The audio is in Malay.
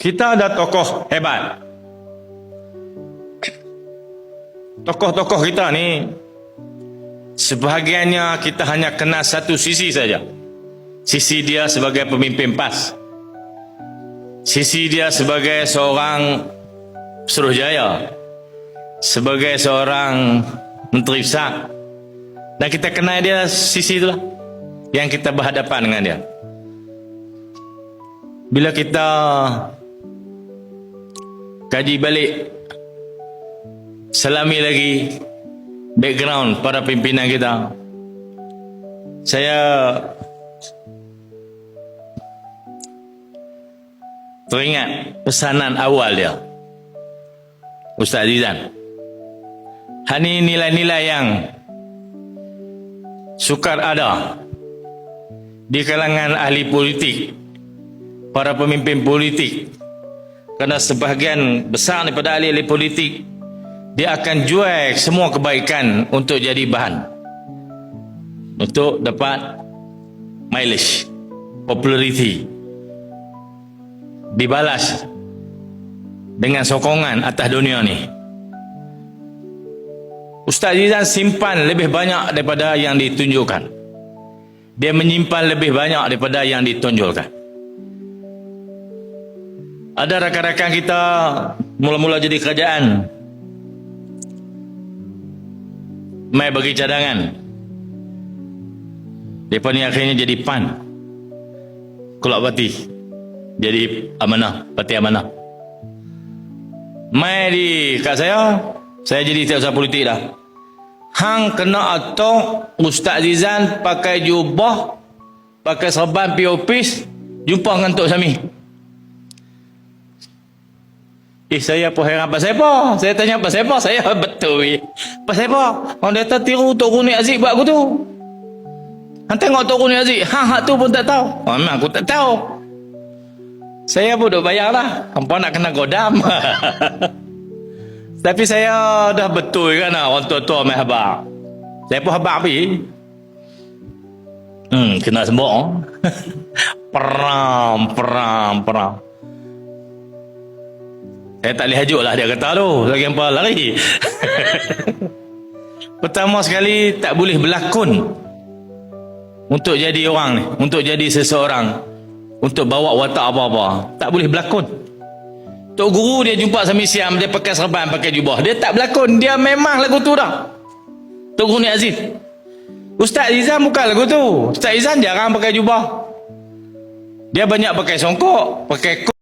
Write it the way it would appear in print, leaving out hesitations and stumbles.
Kita ada tokoh hebat. Tokoh-tokoh kita ni sebahagiannya kita hanya kenal satu sisi saja. Sisi dia sebagai pemimpin PAS, sisi dia sebagai seorang Suruhjaya, sebagai seorang Menteri Besar. Dan kita kenal dia sisi itulah yang kita berhadapan dengan dia. Bila kita kaji balik, selami lagi background para pimpinan kita, saya teringat pesanan awal dia, Ustaz Zizan. Ini nilai-nilai yang sukar ada di kalangan ahli politik, para pemimpin politik. Kerana sebahagian besar daripada ahli-ahli politik, dia akan jual semua kebaikan untuk jadi bahan, untuk dapat mileage, populariti, dibalas dengan sokongan atas dunia ni. Ustaz Zizan simpan lebih banyak daripada yang ditunjukkan. Dia menyimpan lebih banyak daripada yang ditonjolkan. Ada rakan-rakan kita mula-mula jadi kerajaan, mai bagi cadangan, mereka ni akhirnya jadi PAN, Kelab Parti, jadi amanah, parti amanah. Mai di kat saya jadi tak usah politik dah. Hang kena atok Ustaz Zizan pakai jubah, pakai serban POPis, jumpa dengan Tok Sami. Saya pun heran, pasal apa? Saya tanya pasal apa? Saya betul. Pasal apa? Orang kata tiru Tok Runi Aziz buat aku tu. Hang tengok Tok Runi Aziz, hak tu pun tak tahu. Memang aku tak tahu. Saya pun duk bayar lah. Hampa nak kena godam. Tapi saya dah betul kan orang tua-tua main habak. Saya pun habak pergi. Kena sembok. Perang. Saya tak boleh hajuk lah dia kata tu. Lagi hampa lari. Pertama sekali tak boleh berlakon untuk jadi orang ni, untuk jadi seseorang, untuk bawa watak apa-apa. Tak boleh berlakon. Tok Guru dia jumpa Sami Siam, dia pakai serban, pakai jubah. Dia tak berlakon, dia memang lagu tu dah. Tok Guru ni Aziz. Ustaz Zizan bukan lagu tu. Ustaz Zizan jarang pakai jubah. Dia banyak pakai songkok, pakai